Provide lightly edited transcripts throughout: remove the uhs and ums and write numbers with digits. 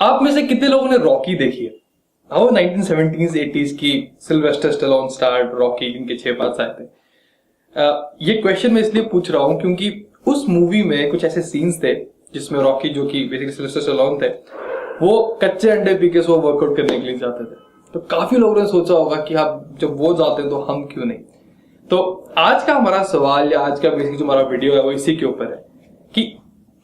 आप में से कितने लोगों ने रॉकी देखी है? वो 1970s 80s की सिल्वेस्टर स्टैलोन स्टार रॉकी, जिनके 6 पार्ट्स आए थे। ये क्वेश्चन मैं इसलिए पूछ रहा हूं क्योंकि उस मूवी में कुछ ऐसे सीन्स थे जिसमें रॉकी, जो कि बेसिकली सिल्वेस्टर स्टैलोन थे, वो कच्चे अंडे पी के वर्कआउट करने के लिए जाते थे। तो काफी लोगों ने सोचा होगा कि आप जब वो जाते हैं तो हम क्यों नहीं। तो आज का हमारा सवाल या आज का बेसिकली जो हमारा वीडियो है वो इसी के ऊपर है कि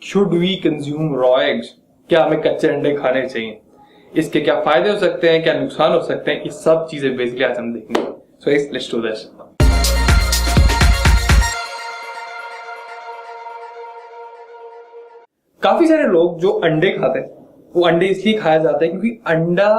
should we consume raw eggs? क्या हमें कच्चे अंडे खाने चाहिए? इसके क्या फायदे हो सकते हैं, क्या नुकसान हो सकते हैं, ये सब चीजें बेसिकली आज हम देखेंगे। So let's do this. काफी सारे लोग जो अंडे खाते हैं वो अंडे इसलिए खाया जाता है क्योंकि अंडा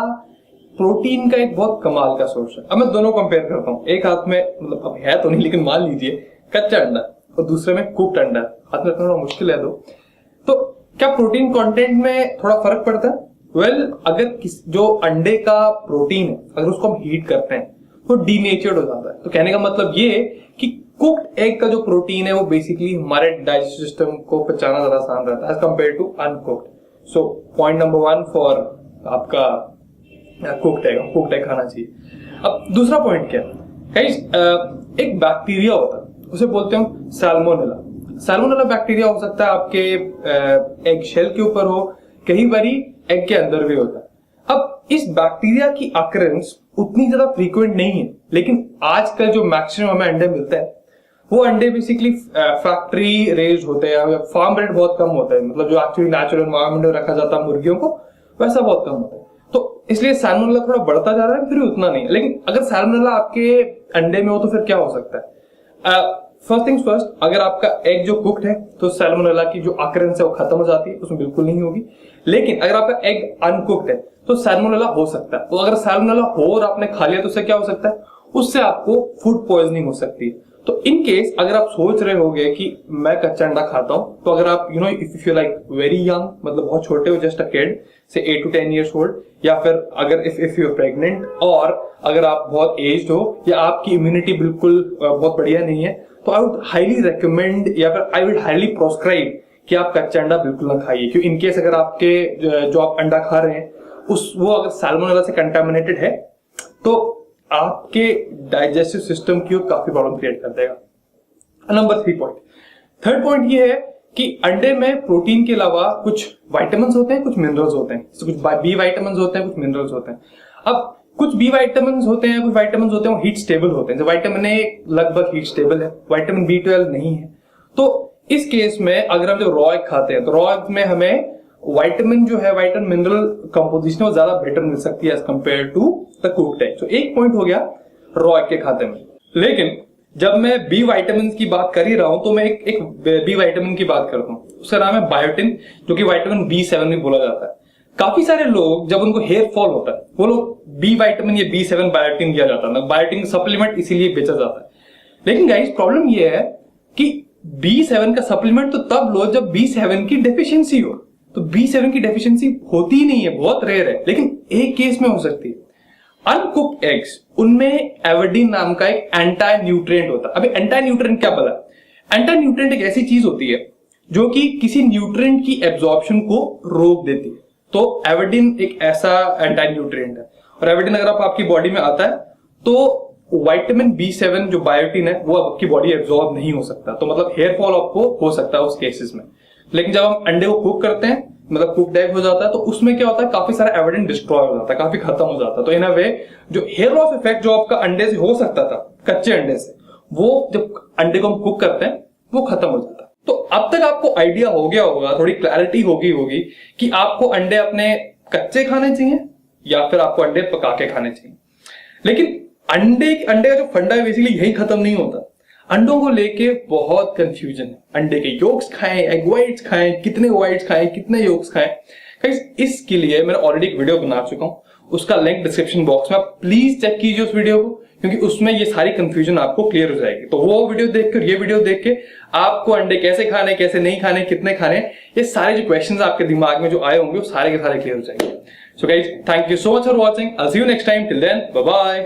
प्रोटीन का एक बहुत कमाल का सोर्स है। अब मैं दोनों कंपेयर करता हूँ। एक हाथ में, मतलब अब है तो नहीं लेकिन मान लीजिए कच्चा अंडा, और दूसरे में कुक्ड अंडा। हाथ में थोड़ा मुश्किल है तो क्या प्रोटीन कंटेंट में थोड़ा फर्क पड़ता है? अगर जो अंडे का प्रोटीन है अगर उसको हम हीट करते हैं तो डीनेचर्ड हो जाता है। तो कहने का मतलब ये है कि कुक्ड एग का जो प्रोटीन है वो बेसिकली हमारे डाइजेस्टिव सिस्टम को पचाना ज्यादा आसान रहता है as compare to uncooked. So point number 1 for आपका कुक्ड एग खाना चाहिए। अब दूसरा पॉइंट क्या है गाइस, एक बैक्टीरिया होता है, उसे बोलते हैं हम सैल्मोनेला। सैल्मोनेला बैक्टीरिया हो सकता है आपके एग शेल के ऊपर हो, कई बारी एग के अंदर भी होता है। अब इस बैक्टीरिया की अकरेंस उतनी ज्यादा फ्रीक्वेंट नहीं है, लेकिन आजकल जो मैक्सिमम हमें अंडे मिलते हैं वो अंडे बेसिकली फैक्ट्री रेज्ड होते हैं, फार्म ब्रेड बहुत कम होता है, मतलब जो एक्चुअली नेचुरल एनवायरनमेंट में रखा जाता है मुर्गियों को, वैसा बहुत कम होता है। तो इसलिए सैल्मोनेला थोड़ा बढ़ता जा रहा है, फिर उतना नहीं। लेकिन अगर सैल्मोनेला आपके अंडे में हो तो फिर क्या हो सकता है? फर्स्ट थिंग्स फर्स्ट, अगर आपका एग जो कुक्ड है तो सैल्मोनेला की जो अकरेंस है वो खत्म हो जाती है, उसमें बिल्कुल नहीं होगी। लेकिन अगर आपका एग अनकुक्ड है तो सैल्मोनेला हो सकता है। तो अगर सैल्मोनेला हो और आपने खा लिया तो उससे क्या हो सकता है? उससे आपको फूड पॉइजनिंग हो सकती है। तो इन केस अगर आप सोच रहे होगे कि मैं कच्चा अंडा खाता हूं, तो अगर आप if you like very young, मतलब बहुत छोटे हो, जस्ट अ किड से 8 to 10 years old, या फिर अगर इफ यू आर प्रेग्नेंट, और अगर आप बहुत एज्ड हो या आपकी इम्यूनिटी बिल्कुल बहुत बढ़िया नहीं है, तो आई वुड हाईली रेकमेंड या फिर आई वुड हाईली प्रोस्क्राइब कि आप कच्चा अंडा बिल्कुल ना खाइए। क्योंकि इन केस अगर आपके जो आप अंडा खा रहे हैं वो अगर सैल्मोनेला से कंटामिनेटेड है तो आपके डाइजेस्टिव सिस्टम की काफी प्रॉब्लम क्रिएट कर देगा। नंबर 3 पॉइंट, थर्ड पॉइंट ये है कि अंडे में प्रोटीन के अलावा कुछ विटामिन्स होते हैं, कुछ मिनरल्स होते हैं। कुछ बी विटामिन्स होते हैं, कुछ मिनरल्स होते हैं। अब कुछ बी विटामिन्स होते हैं, कुछ विटामिन्स होते हैं वो हीट स्टेबल होते हैं। जो विटामिन ए लगभग हीट स्टेबल है, विटामिन B12 नहीं है। तो इस केस में अगर हम जो रॉ एग खाते हैं तो रॉ एग में हमें विटामिन जो है, विटामिन मिनरल कंपोजिशन वो ज्यादा बेटर मिल सकती है as compare to the cooked egg. तो एक पॉइंट हो गया रॉ एग के खाते में। लेकिन जब मैं बी विटामिन की बात कर ही रहा हूं तो मैं एक बी विटामिन की बात करता हूं, उसका नाम है बायोटिन, जो कि विटामिन B7 भी बोला जाता है। काफी सारे लोग जब उनको हेयर फॉल होता है वो लोग बी विटामिन या B7 बायोटिन दिया जाता है, बायोटिन सप्लीमेंट इसीलिए बेचा जाता है। लेकिन गाइस प्रॉब्लम ये है कि B7 का सप्लीमेंट तो तब लो जब B7 की डेफिशिएंसी हो। तो B7 की डेफिशिएंसी होती ही नहीं है, बहुत रेयर है, लेकिन एक केस में हो सकती है। अनकुक्ड एग्स, उनमें एवरडीन नाम का एक एंटी न्यूट्रिएंट होता है। अभी एंटी न्यूट्रिएंट क्या बोला? एंटी न्यूट्रिएंट एक ऐसी चीज होती है जो कि किसी न्यूट्रिएंट की एब्जॉर्प्शन को रोक देती है। तो एवरडीन एक ऐसा एंटी न्यूट्रिएंट है, और एवरडीन अगर आपकी बॉडी में आता है तो विटामिन B7 जो बायोटिन है वो आपकी बॉडी एब्जॉर्ब नहीं हो सकता। तो मतलब हेयर फॉल आपको हो सकता है उस केसेस में। लेकिन जब हम अंडे को कुक करते हैं, मतलब कुक्ड एग हो जाता है, तो उसमें क्या होता है, काफी सारा एवरडीन डिस्ट्रॉय हो जाता है, काफी खत्म हो जाता है। तो इन अ वे जो हेयर लॉस इफेक्ट जो आपका अंडे से हो सकता था, कच्चे अंडे से, वो जब अंडे को हम कुक करते हैं वो खत्म हो जाता है। तो अब तक आपको आइडिया हो गया होगा, थोड़ी क्लैरिटी होगी कि आपको अंडे अपने कच्चे खाने चाहिए या फिर आपको अंडे पका के खाने चाहिए। लेकिन अंडे का जो फंडा है बेसिकली यही खत्म नहीं होता। अंडों को लेके बहुत कंफ्यूजन है। अंडे के योक्स खाएं, एग वाइट्स खाएं, कितने वाइट्स खाएं, कितने योक्स खाएं। गाइस इसके लिए मैंने ऑलरेडी एक वीडियो बना चुका हूं, उसका लिंक डिस्क्रिप्शन बॉक्स में, आप प्लीज चेक कीजिए उस वीडियो को, क्योंकि उसमें ये सारी कंफ्यूजन आपको क्लियर हो जाएगी। तो वो वीडियो देखकर ये वीडियो देख के आपको अंडे कैसे खाने, कैसे नहीं खाने, कितने खाने, ये सारे जो क्वेश्चंस आपके दिमाग में जो आए होंगे वो सारे के सारे क्लियर हो जाएंगे। So guys thank you so much for watching. I will see you next time. Till then bye bye.